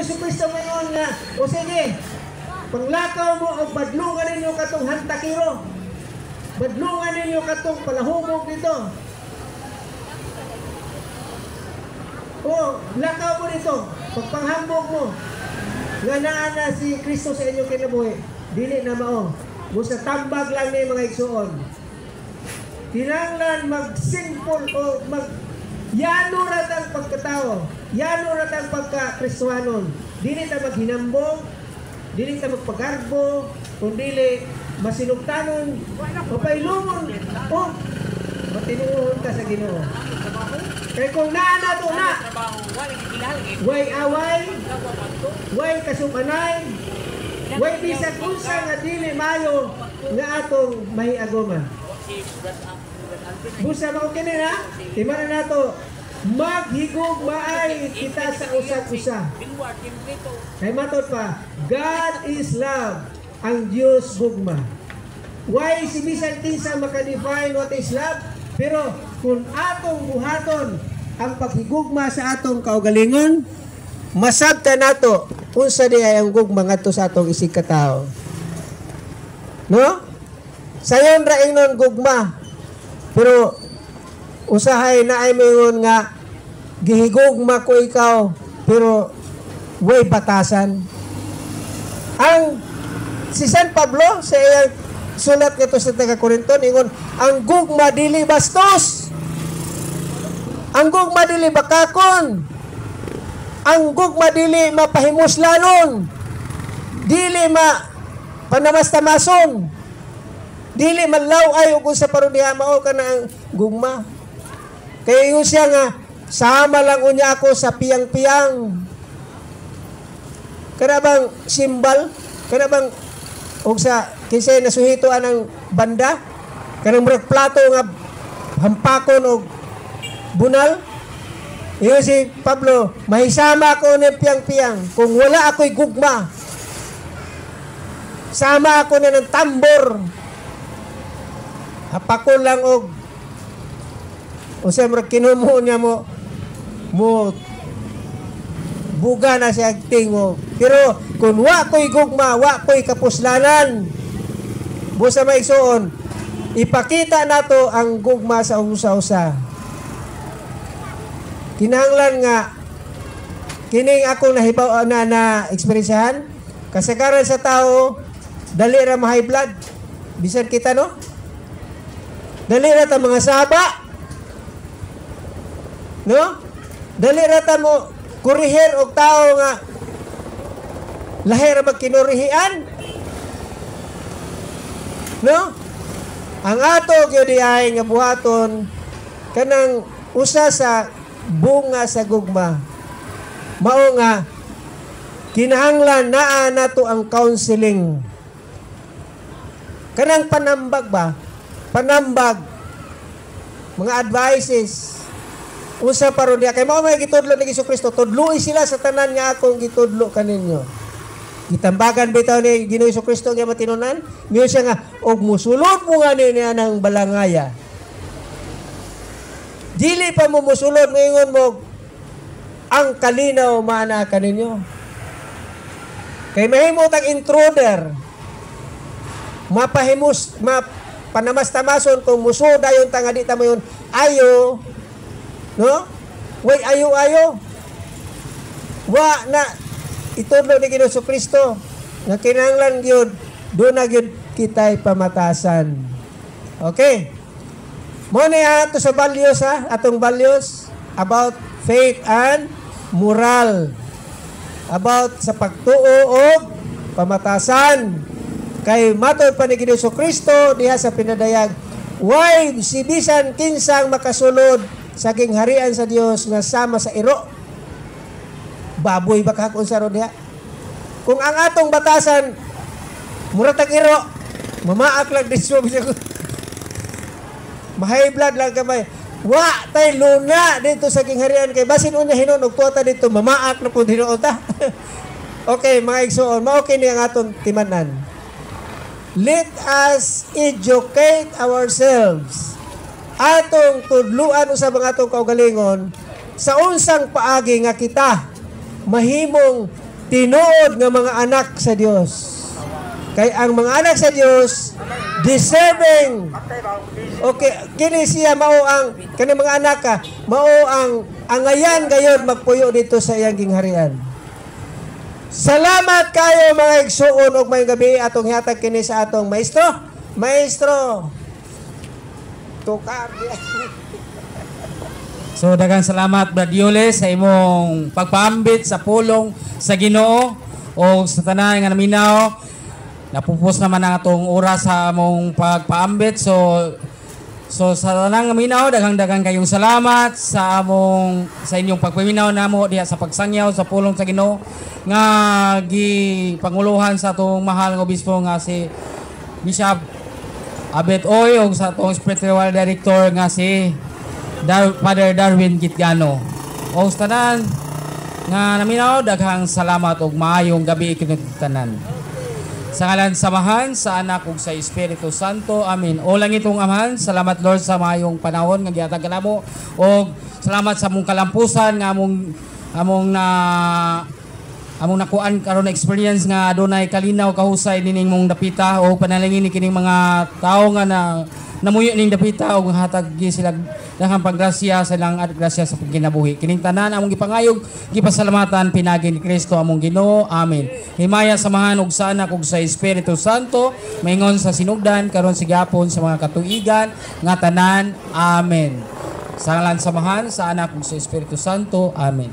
Jesucristo ngayon nga, o sige, panglakaw mo o badlungan ninyo katong hantakiro. Badlungan ninyo katong palahumog dito. O, lakaw mo dito. Pagpanghambog mo. Nga naa na si Kristo sa inyong kinabuhi. Dili na mao. Busa tambag lang ni mga igsuon. Kinanglan mag-sinful o yano rat ang pagkatao. Yano rat ang pagka-Kristohanon. Dili ta maghinambog. Dili ta magpagarbo. Kung dili masinugtanon. Papailumon. O, matinuon ka sa Ginoo. Kaya kung naana to na, way away, way kasumanay, way bisag unsa nga dili mayo nga atong mahiagoma. Busa mo kini na, timana nato maghigog maay kita sa usap-usa. Kay matod pa, God is love, ang Dios gugma. Why si bisan kinsa maka-define what is love? Pero kung atong buhaton ang paghigugma sa atong kaugalingon, masabta nato unsa di ay ang gugma ngadto sa atong isig ka tawo. No? Sayon ra ingnon gugma. Pero usahay na ay mingon nga gihigugma ko ikaw pero way batasan. Ang si San Pablo sa iyang sulat nito sa taga-Korinto ingon ang gugma dili bastos. Ang gugma dili bakakon. Ang gugma dili mapahimuslanon. Dili panamastamason. Dili manlaway ug sa parodiha mao kana ang gugma. Kaya yun siya nga sama lang unya ako sa piyang-piyang. Kana bang simbal? Kana bang og sa kisay nasuhitoan ng banda? Kanang murag plato nga hampakon og bunal? Iyon si Pablo, mahisama ako ng piyang-piyang. Kung wala ako'y gugma, sama ako na ng tambor. Hapakon lang og o siya murag kinumo niya mo buga na siya agting mo. Pero kung wa ko'y gugma, wa ko'y kapuslanan, busa maigsoon, ipakita nato ang gugma sa usa-usa. Kinahanglan nga kining akong nahibaw na eksperensiyahan, kasagaran sa tao dali ra ma-high blood. Bisan kita no? Dali ra ta mga saba. No? Dali ra ta mo kurihir og tao nga lahi ra magkinurihian. No? Ang ato gyud ay nga buhaton kanang usa sa bunga sa gugma. Mao nga kinahanglan naa nato ang counseling. Kanang panambag ba? Panambag mga advices. Usa paron diya kay mao may gitudlo ni Jesucristo, tudloy sila sa tanan nga akong gitudlo kaninyo. Gitambagan bitaw ni Ginoong Jesucristo nga matinunan, niyo siya nga og musulod mo nga niya ng balangaya. Dili pa mo musulod ngayon mo ang kalinaw maana kaninyo. Kay mahimot ang intruder. Panamastamason kung muso dayon tanga di ta mo yun ayo. No? Way ayo. Wa na itudlo ni Ginoong Jesucristo nga kinahanglan gyud do na gyud kitay pamatasan. Okay? Mo na ato sa values atong values about faith and moral. About sa pagtuo o pamatasan. Kay matod pa ni Ginoong Jesucristo diha sa pinadayag, why si bisan kinsang makasulod sa harian sa Dios nga sama sa iro. Baboy ba kahakon sa ro diha? Kung ang atong batasan muratag iro, mamaak lang disyo mahay blood lang kamay. Wa tay luna dito sa harian kay basin unya hinon og tuwa dito mamaak na pud hinuon ta. Okay, mga igsoon, mao kini ang atong timanan. Let us educate ourselves. Atong tudluan usab ang atong kaugalingon sa unsang paagi nga kita mahimong tinuod nga mga anak sa Dios. Kay ang mga anak sa Dios deserving. Okay, kini siya mao ang kani mga anak ka, mao ang angayan gayud magpuyo dito sa iyang gingharian. Salamat kayo mga igsuon ug may gabi atong hihatag kini sa atong maestro. Maestro. Tukar. So daghang salamat Brad Yule sa imong pagpaambit sa pulong sa Ginoo o sa tanan nga naminaw. Napupos naman ang atong oras sa among pagpaambit. So sa tanang naminaw, daghang kayong salamat sa inyong pagpaminaw namo diha sa pagsangyaw sa pulong sa Ginoo nga gipanguluhan sa atong mahal nga obispo nga si Bishop Abet Oy ug sa atong spiritual director nga si Father Darwin Gitgano. O sa tanan nga naminaw, daghang salamat ug maayong gabi kinutanan. Sa ngalan samahan sa anak ug sa Espiritu Santo. Amen. O lang itong amahan, salamat Lord sa maayong panahon nga gihatag kanamo ug salamat sa among kalampusan nga among nakuan karon na experience nga adunay kalinaw kahusay nining mong dapita o panalangin ni kining mga tawo nga namuyo ning dapita ug hatag sila daghang paggrasya sa ilang at grasya sa pagkinabuhi. Kining tanan among gipangayog, gipasalamatan pinagi ni Kristo among Ginoo. Amen. Himaya samahan ug sa anak ug sa Espiritu Santo, maingon sa sinugdan karon sa gihapon sa mga katuigan nga tanan. Amen. Sa ngalan samahan sa anak ug sa Espiritu Santo. Amen.